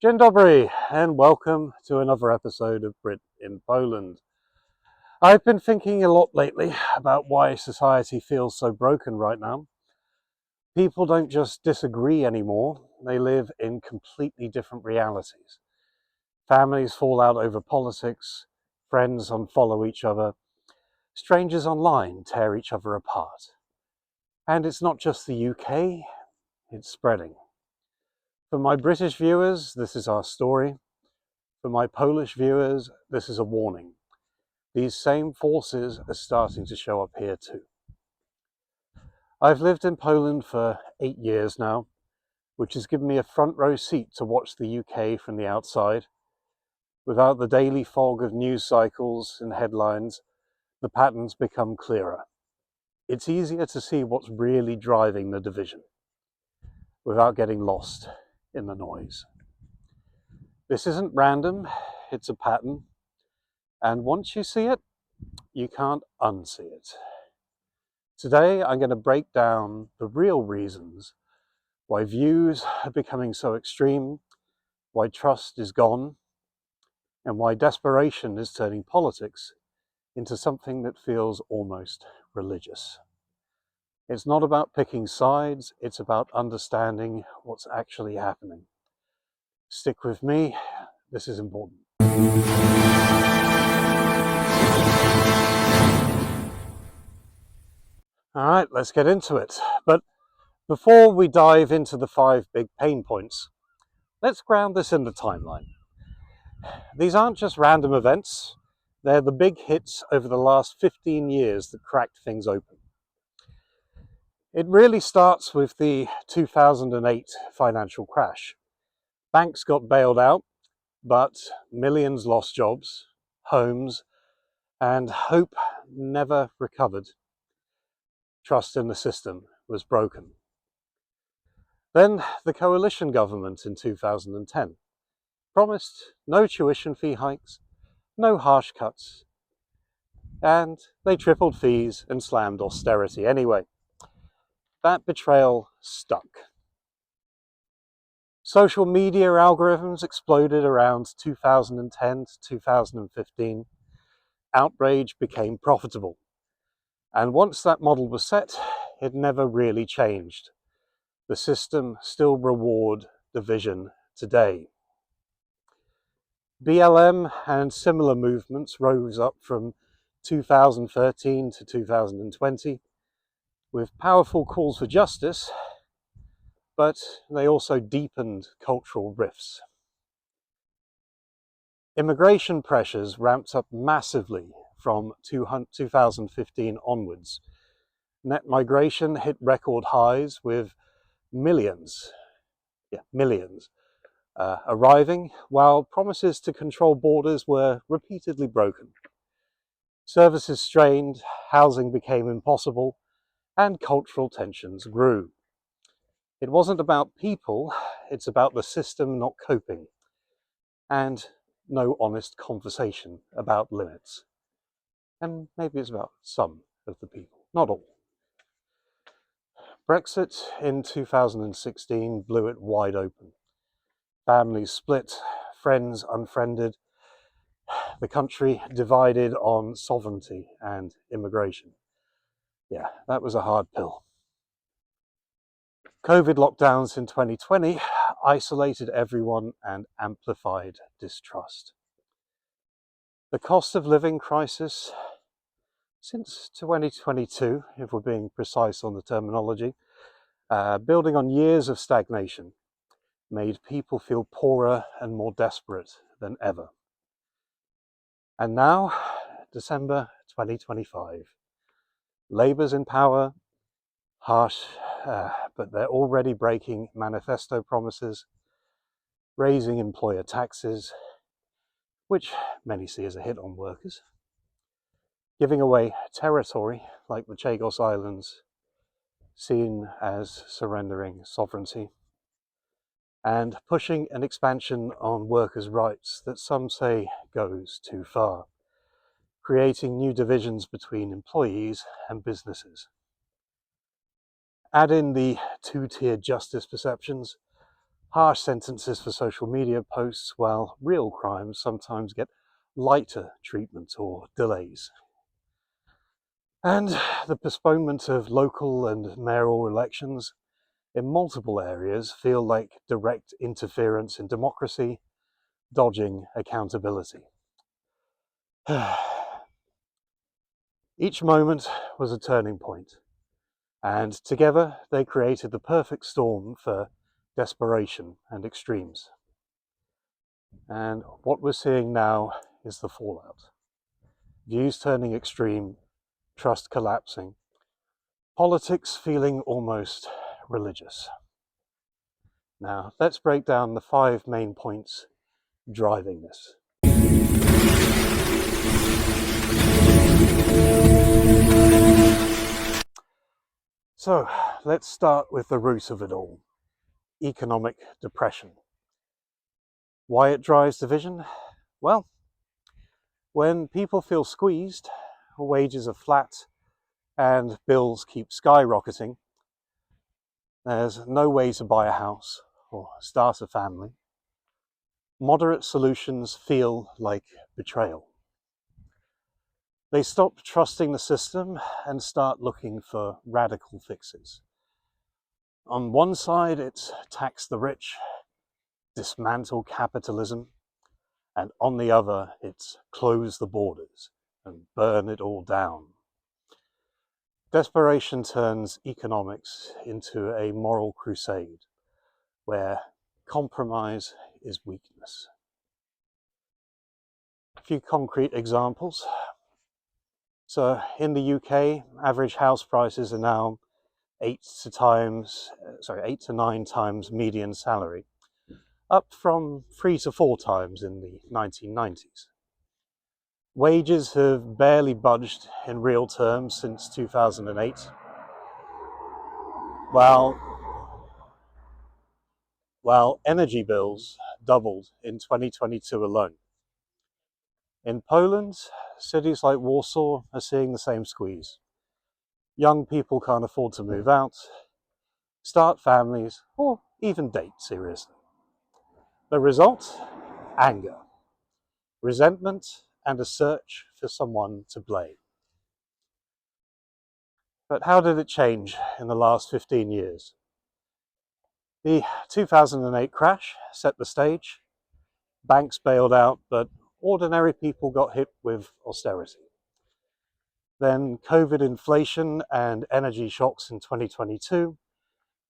Dzień dobry, and welcome to another episode of Brit in Poland. I've been thinking a lot lately about why society feels so broken right now. People don't just disagree anymore, they live in completely different realities. Families fall out over politics, friends unfollow each other, strangers online tear each other apart. And it's not just the UK, it's spreading. For my British viewers, this is our story. For my Polish viewers, this is a warning. These same forces are starting to show up here too. I've lived in Poland for 8 years now, which has given me a front row seat to watch the UK from the outside. Without the daily fog of news cycles and headlines, the patterns become clearer. It's easier to see what's really driving the division, without getting lost in the noise. This isn't random, it's a pattern, and once you see it, you can't unsee it. Today, I'm going to break down the real reasons why views are becoming so extreme, why trust is gone, and why desperation is turning politics into something that feels almost religious. It's not about picking sides, it's about understanding what's actually happening. Stick with me, this is important. All right, let's get into it. But before we dive into the 5 big pain points, let's ground this in the timeline. These aren't just random events, they're the big hits over the last 15 years that cracked things open. It really starts with the 2008 financial crash. Banks got bailed out, but millions lost jobs, homes, and hope never recovered. Trust in the system was broken. Then the coalition government in 2010 promised no tuition fee hikes, no harsh cuts, and they tripled fees and slammed austerity anyway. That betrayal stuck. Social media algorithms exploded around 2010 to 2015. Outrage became profitable. And once that model was set, it never really changed. The system still rewards division today. BLM and similar movements rose up from 2013 to 2020 with powerful calls for justice, but they also deepened cultural rifts. Immigration pressures ramped up massively from 2015 onwards. Net migration hit record highs with millions arriving, while promises to control borders were repeatedly broken. Services strained, housing became impossible, and cultural tensions grew. It wasn't about people, it's about the system not coping, and no honest conversation about limits. And maybe it's about some of the people, not all. Brexit in 2016 blew it wide open. Families split, friends unfriended, the country divided on sovereignty and immigration. Yeah, that was a hard pill. COVID lockdowns in 2020 isolated everyone and amplified distrust. The cost of living crisis since 2022, if we're being precise on the terminology, building on years of stagnation, made people feel poorer and more desperate than ever. And now, December 2025, Labour's in power, harsh, but they're already breaking manifesto promises, raising employer taxes, which many see as a hit on workers, giving away territory like the Chagos Islands, seen as surrendering sovereignty, and pushing an expansion on workers' rights that some say goes too far, creating new divisions between employees and businesses. Add in the two-tiered justice perceptions, harsh sentences for social media posts, while real crimes sometimes get lighter treatment or delays. And the postponement of local and mayoral elections in multiple areas feel like direct interference in democracy, dodging accountability. Each moment was a turning point, and together they created the perfect storm for desperation and extremes. And what we're seeing now is the fallout. Views turning extreme, trust collapsing, politics feeling almost religious. Now, let's break down the 5 main points driving this. So, let's start with the root of it all, economic depression. Why it drives division? Well, when people feel squeezed, wages are flat, and bills keep skyrocketing, there's no way to buy a house or start a family. Moderate solutions feel like betrayal. They stop trusting the system and start looking for radical fixes. On one side, it's tax the rich, dismantle capitalism, and on the other, it's close the borders and burn it all down. Desperation turns economics into a moral crusade where compromise is weakness. A few concrete examples. So in the UK, average house prices are now 8 to 9 times median salary, up from 3 to 4 times in the 1990s. Wages have barely budged in real terms since 2008, while energy bills doubled in 2022 alone. In Poland, cities like Warsaw are seeing the same squeeze. Young people can't afford to move out, start families, or even date seriously. The result? Anger, resentment, and a search for someone to blame. But how did it change in the last 15 years? The 2008 crash set the stage. Banks bailed out, but ordinary people got hit with austerity. Then COVID inflation and energy shocks in 2022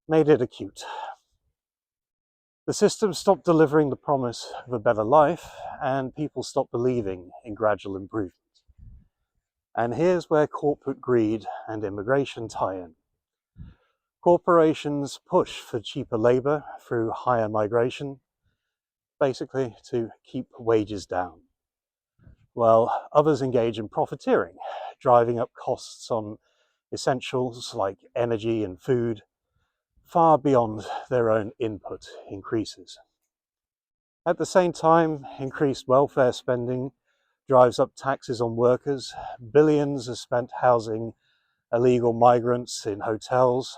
made it acute. The system stopped delivering the promise of a better life, and people stopped believing in gradual improvement. And here's where corporate greed and immigration tie in. Corporations push for cheaper labor through higher migration, basically to keep wages down, while others engage in profiteering, driving up costs on essentials like energy and food far beyond their own input increases. At the same time, increased welfare spending drives up taxes on workers. Billions are spent housing illegal migrants in hotels.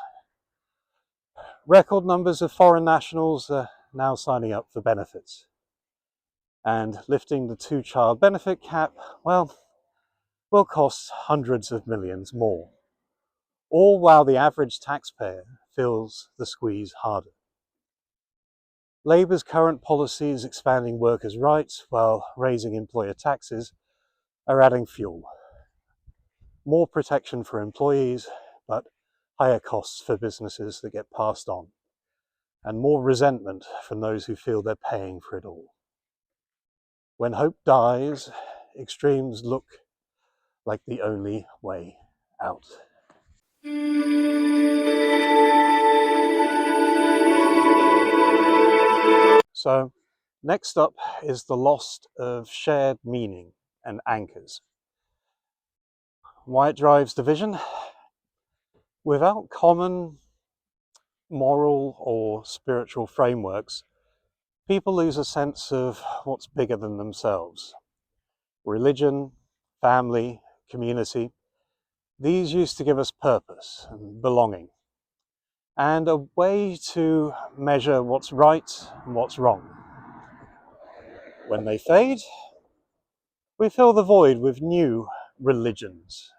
Record numbers of foreign nationals are now signing up for benefits. And lifting the 2-child benefit cap, well, will cost hundreds of millions more. All while the average taxpayer feels the squeeze harder. Labour's current policies expanding workers' rights while raising employer taxes are adding fuel. More protection for employees, but higher costs for businesses that get passed on, and more resentment from those who feel they're paying for it all. When hope dies, extremes look like the only way out. So, next up is the loss of shared meaning and anchors. Why it drives division? Without common moral or spiritual frameworks, people lose a sense of what's bigger than themselves. Religion, family, community, these used to give us purpose and belonging. and a way to measure what's right and what's wrong. When they fade, we fill the void with new religions,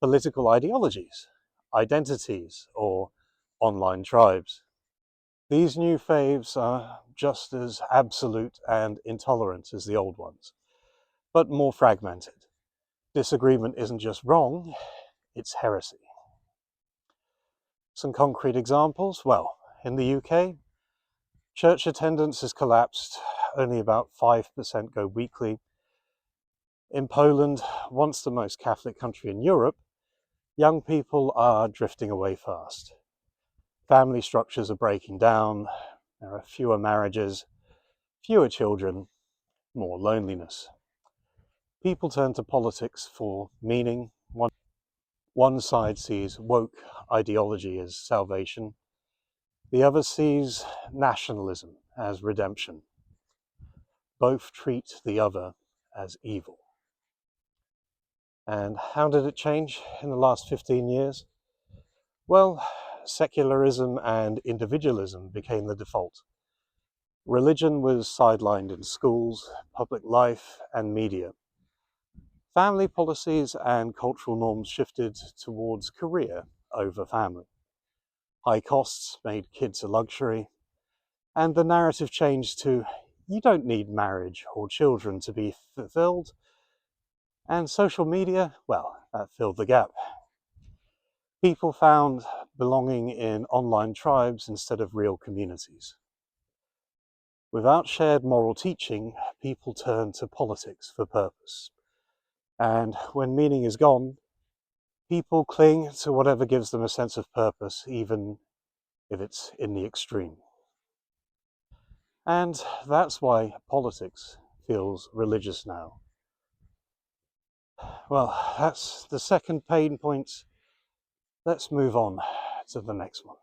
political ideologies, identities, or online tribes. These new faves are just as absolute and intolerant as the old ones, but more fragmented. Disagreement isn't just wrong, it's heresy. Some concrete examples? Well, in the UK, church attendance has collapsed, only about 5% go weekly. In Poland, once the most Catholic country in Europe, young people are drifting away fast. Family structures are breaking down, there are fewer marriages, fewer children, more loneliness. People turn to politics for meaning. One side sees woke ideology as salvation, the other sees nationalism as redemption. Both treat the other as evil. And how did it change in the last 15 years? Well, secularism and individualism became the default. Religion was sidelined in schools, public life, and media. Family policies and cultural norms shifted towards career over family. High costs made kids a luxury, and the narrative changed to you don't need marriage or children to be fulfilled. And social media, well, that filled the gap. People found belonging in online tribes instead of real communities. Without shared moral teaching, people turn to politics for purpose. And when meaning is gone, people cling to whatever gives them a sense of purpose, even if it's in the extreme. And that's why politics feels religious now. Well, that's the second pain point. Let's move on to the next one.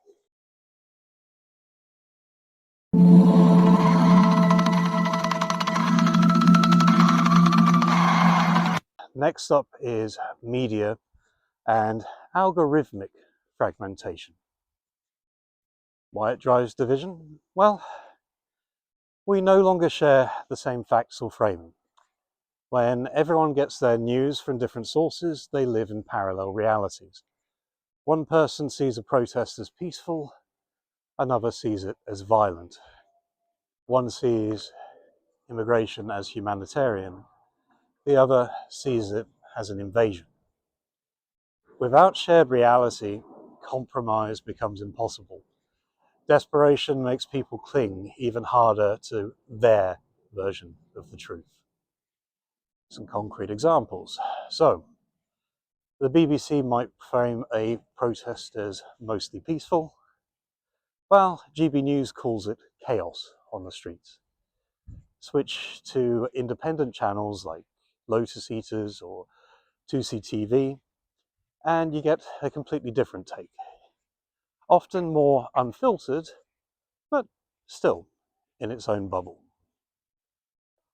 Next up is media and algorithmic fragmentation. Why it drives division? Well, we no longer share the same facts or framing. When everyone gets their news from different sources, they live in parallel realities. One person sees a protest as peaceful, another sees it as violent. One sees immigration as humanitarian, the other sees it as an invasion. Without shared reality, compromise becomes impossible. Desperation makes people cling even harder to their version of the truth. Some concrete examples. So, the BBC might frame a protest as mostly peaceful, while GB News calls it chaos on the streets. Switch to independent channels like Lotus Eaters or 2CTV, and you get a completely different take. Often more unfiltered, but still in its own bubble.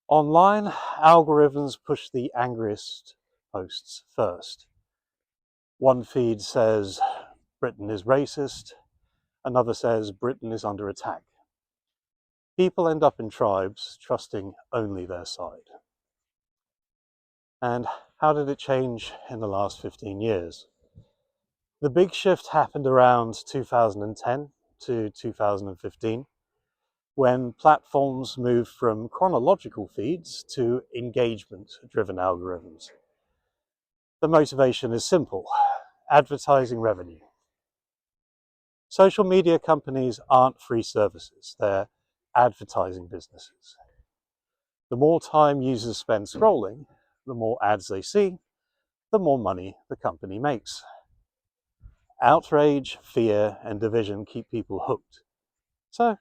Online, algorithms push the angriest posts first. One feed says Britain is racist, another says Britain is under attack. People end up in tribes trusting only their side. And how did it change in the last 15 years? The big shift happened around 2010 to 2015, when platforms moved from chronological feeds to engagement-driven algorithms. The motivation is simple: advertising revenue. Social media companies aren't free services, they're advertising businesses. The more time users spend scrolling, the more ads they see, the more money the company makes. Outrage, fear, and division keep people hooked. So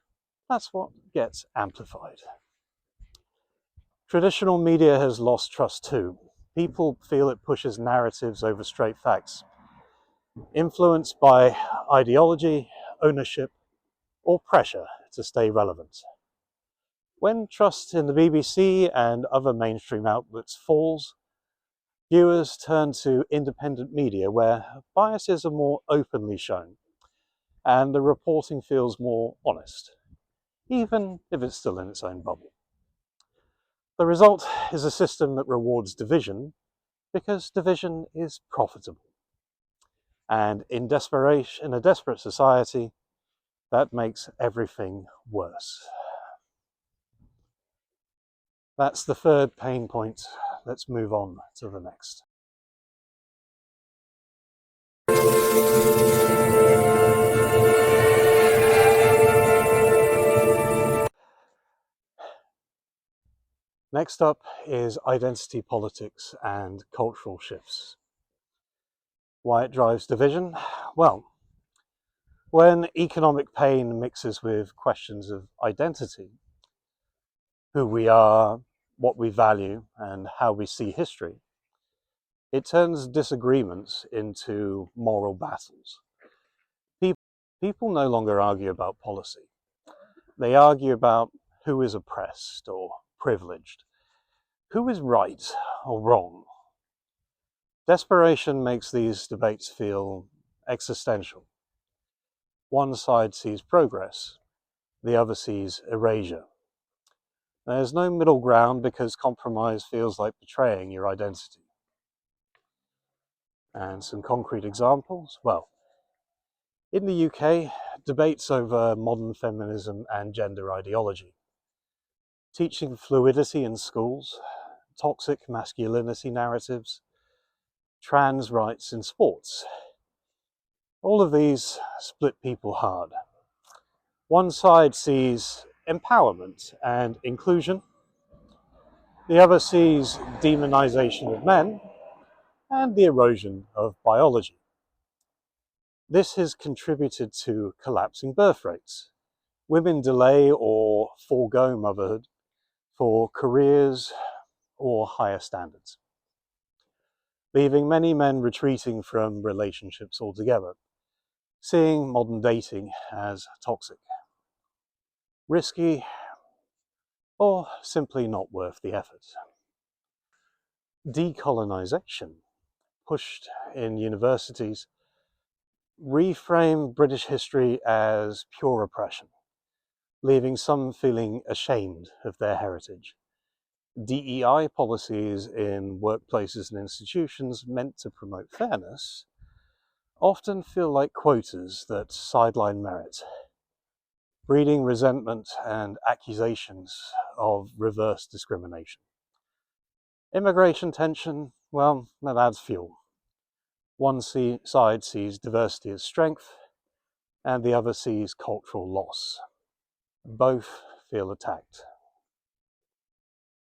that's what gets amplified. Traditional media has lost trust too. People feel it pushes narratives over straight facts, influenced by ideology, ownership, or pressure to stay relevant. When trust in the BBC and other mainstream outlets falls, viewers turn to independent media where biases are more openly shown. and the reporting feels more honest, even if it's still in its own bubble. The result is a system that rewards division because division is profitable. And in desperation, in a desperate society, that makes everything worse. That's the third pain point. Let's move on to the next. Next up is identity politics and cultural shifts. Why it drives division? Well, when economic pain mixes with questions of identity, who we are, what we value, and how we see history, it turns disagreements into moral battles. People no longer argue about policy. They argue about who is oppressed or privileged, who is right or wrong. Desperation makes these debates feel existential. One side sees progress, the other sees erasure. There's no middle ground because compromise feels like betraying your identity. And some concrete examples? Well, in the UK, debates over modern feminism and gender ideology, teaching fluidity in schools, toxic masculinity narratives, trans rights in sports. All of these split people hard. One side sees empowerment and inclusion, the other sees demonization of men and the erosion of biology. This has contributed to collapsing birth rates. Women delay or forego motherhood for careers or higher standards, leaving many men retreating from relationships altogether, seeing modern dating as toxic, risky, or simply not worth the effort. Decolonization, pushed in universities, reframe British history as pure oppression, leaving some feeling ashamed of their heritage. DEI policies in workplaces and institutions meant to promote fairness often feel like quotas that sideline merit, breeding resentment and accusations of reverse discrimination. Immigration tension, well, that adds fuel. One side sees diversity as strength, and the other sees cultural loss. Both feel attacked.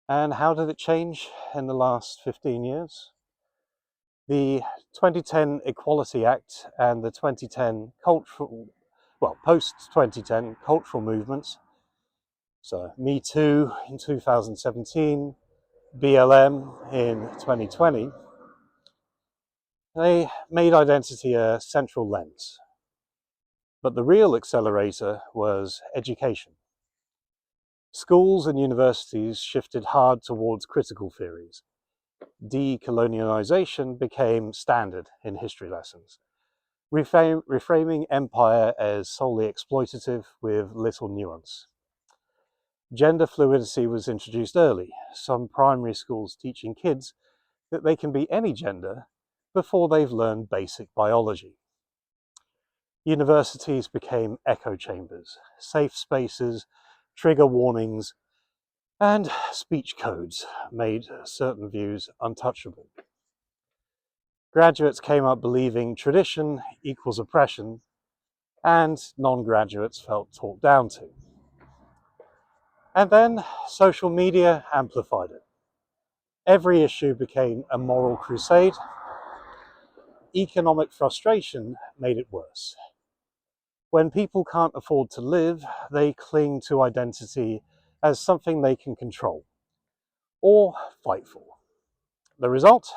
And how did it change in the last 15 years? The 2010 Equality Act and the 2010 post-2010 cultural movements, so Me Too in 2017, BLM in 2020, they made identity a central lens. But the real accelerator was education. Schools and universities shifted hard towards critical theories. Decolonialization became standard in history lessons, reframing empire as solely exploitative with little nuance. Gender fluidity was introduced early, some primary schools teaching kids that they can be any gender before they've learned basic biology. Universities became echo chambers, safe spaces, trigger warnings, and speech codes made certain views untouchable. Graduates came up believing tradition equals oppression, and non-graduates felt talked down to. And then social media amplified it. Every issue became a moral crusade. Economic frustration made it worse. When people can't afford to live, they cling to identity as something they can control or fight for. The result?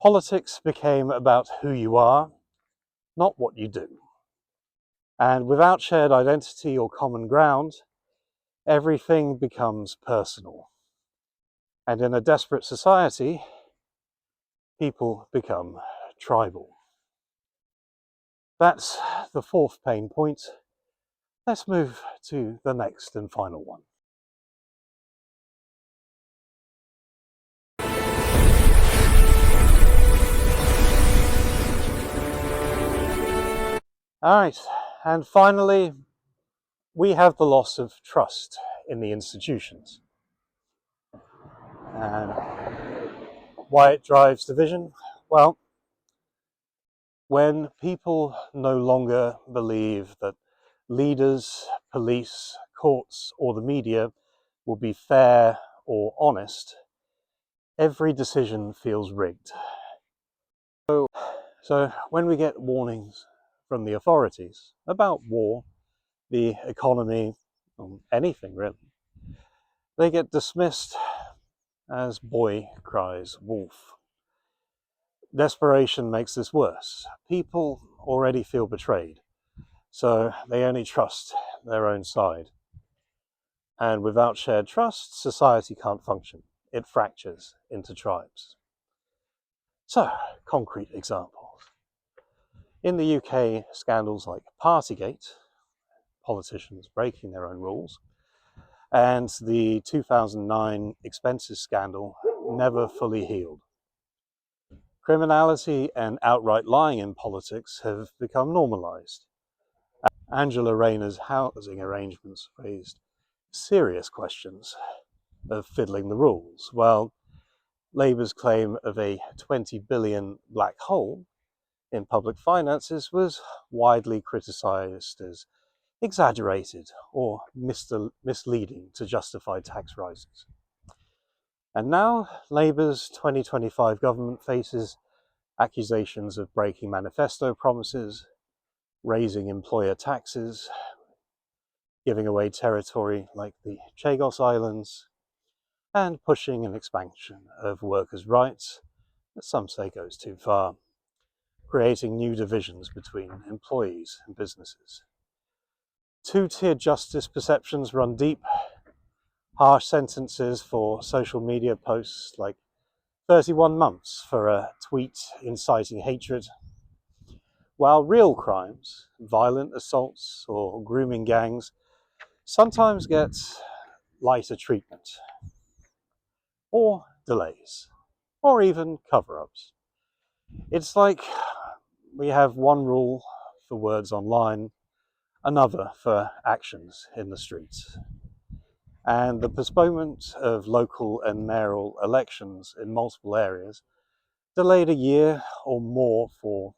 Politics became about who you are, not what you do. And without shared identity or common ground, everything becomes personal. And in a desperate society, people become tribal. That's the fourth pain point. Let's move to the next and final one. All right, and finally, we have the loss of trust in the institutions. And why it drives division? Well, when people no longer believe that leaders, police, courts, or the media will be fair or honest, every decision feels rigged. So when we get warnings from the authorities about war, the economy, anything really, they get dismissed as boy cries wolf. Desperation makes this worse. People already feel betrayed, so they only trust their own side. And without shared trust, society can't function. It fractures into tribes. So, concrete examples. In the UK, scandals like Partygate, politicians breaking their own rules, and the 2009 expenses scandal never fully healed. Criminality and outright lying in politics have become normalised. Angela Rayner's housing arrangements raised serious questions of fiddling the rules, while Labour's claim of a 20 billion black hole in public finances was widely criticised as exaggerated or misleading to justify tax rises. And now Labour's 2025 government faces accusations of breaking manifesto promises, raising employer taxes, giving away territory like the Chagos Islands, and pushing an expansion of workers' rights that some say goes too far, creating new divisions between employees and businesses. Two-tier justice perceptions run deep, harsh sentences for social media posts like 31 months for a tweet inciting hatred, while real crimes, violent assaults or grooming gangs, sometimes get lighter treatment, or delays, or even cover-ups. It's like we have one rule for words online, another for actions in the streets. And the postponement of local and mayoral elections in multiple areas, delayed a year or more for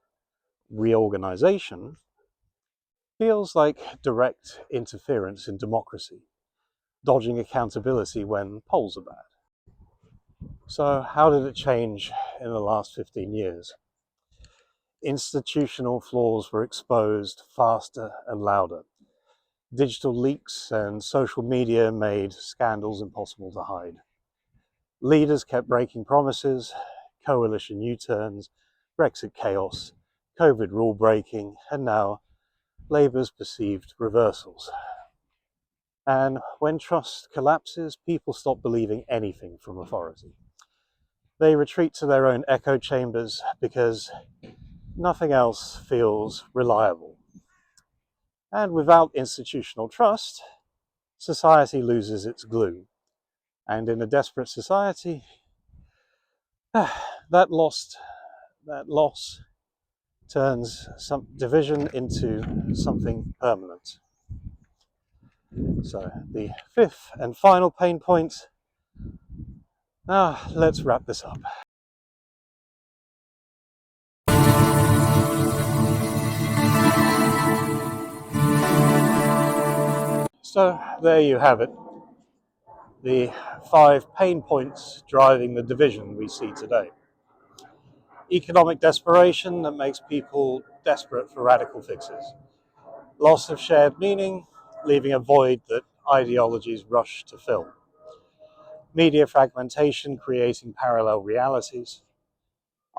reorganisation, feels like direct interference in democracy, dodging accountability when polls are bad. So how did it change in the last 15 years? Institutional flaws were exposed faster and louder. Digital leaks and social media made scandals impossible to hide. Leaders kept breaking promises, coalition U-turns, Brexit chaos, COVID rule breaking, and now Labour's perceived reversals. And when trust collapses, people stop believing anything from authority. They retreat to their own echo chambers because nothing else feels reliable. And without institutional trust, society loses its glue. And in a desperate society, that loss turns some division into something permanent. So the fifth and final pain point. Now let's wrap this up. So there you have it. The 5 pain points driving the division we see today. Economic desperation that makes people desperate for radical fixes. Loss of shared meaning, leaving a void that ideologies rush to fill. Media fragmentation creating parallel realities.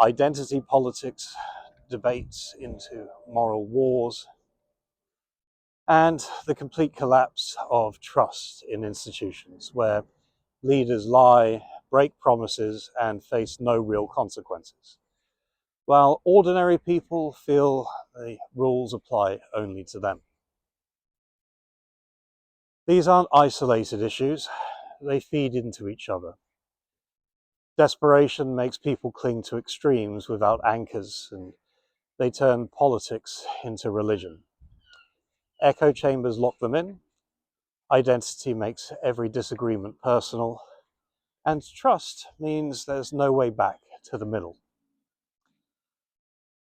Identity politics debates into moral wars. And the complete collapse of trust in institutions, where leaders lie, break promises, and face no real consequences. while ordinary people feel the rules apply only to them. These aren't isolated issues, they feed into each other. Desperation makes people cling to extremes without anchors, and they turn politics into religion. Echo chambers lock them in, identity makes every disagreement personal, and trust means there's no way back to the middle.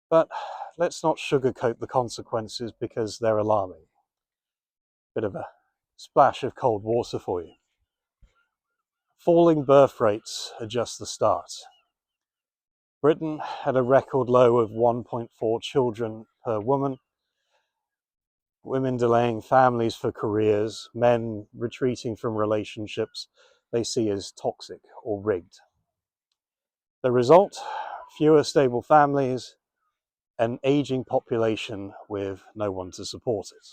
But let's not sugarcoat the consequences because they're alarming. Bit of a splash of cold water for you. Falling birth rates are just the start. Britain had a record low of 1.4 children per woman, women delaying families for careers, men retreating from relationships they see as toxic or rigged. The result? Fewer stable families, an aging population with no one to support it,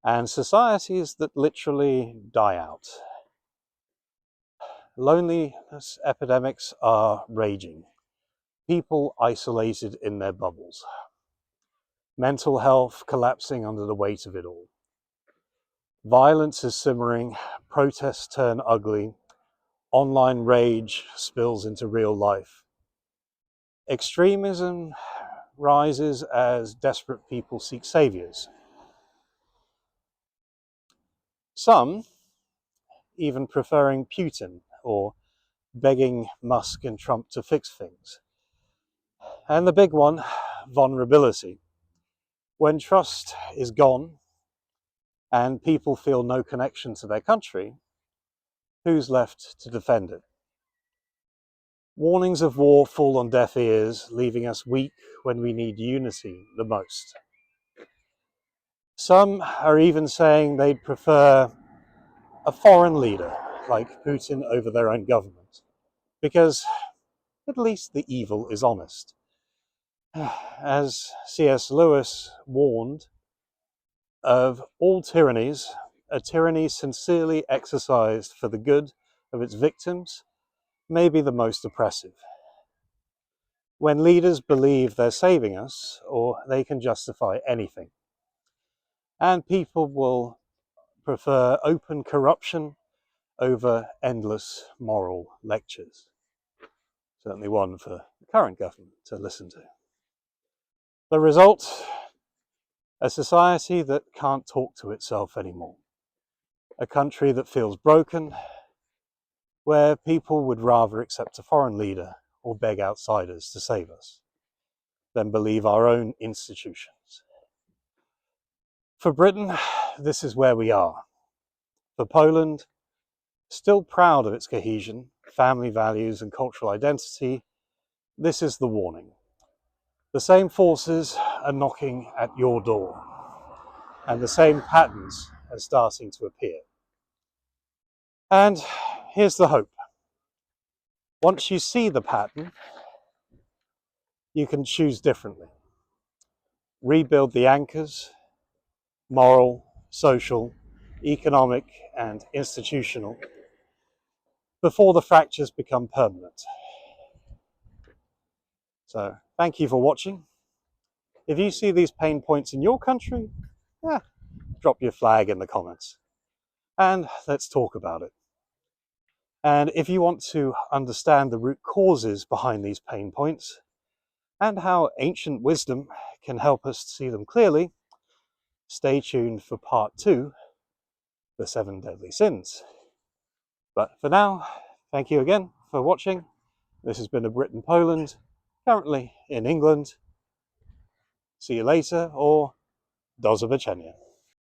and societies that literally die out. Loneliness epidemics are raging. People isolated in their bubbles. Mental health collapsing under the weight of it all. Violence is simmering, protests turn ugly, online rage spills into real life. Extremism rises as desperate people seek saviors. Some even preferring Putin or begging Musk and Trump to fix things. And the big one, vulnerability. When trust is gone and people feel no connection to their country, who's left to defend it? Warnings of war fall on deaf ears, leaving us weak when we need unity the most. Some are even saying they'd prefer a foreign leader like Putin over their own government, because at least the evil is honest. As C.S. Lewis warned, of all tyrannies, a tyranny sincerely exercised for the good of its victims may be the most oppressive. When leaders believe they're saving us, or they can justify anything, and people will prefer open corruption over endless moral lectures. Certainly one for the current government to listen to. The result? A society that can't talk to itself anymore. A country that feels broken, where people would rather accept a foreign leader or beg outsiders to save us than believe our own institutions. For Britain, this is where we are. For Poland, still proud of its cohesion, family values and cultural identity, this is the warning. The same forces are knocking at your door, and the same patterns are starting to appear. And here's the hope. Once you see the pattern, you can choose differently. Rebuild the anchors, moral, social, economic, and institutional, before the fractures become permanent. So, thank you for watching. If you see these pain points in your country, drop your flag in the comments and let's talk about it. And if you want to understand the root causes behind these pain points and how ancient wisdom can help us see them clearly, stay tuned for part 2, the 7 deadly sins. But for now, thank you again for watching. This has been a Brit in Poland, currently in England. See you later, or do zobaczenia.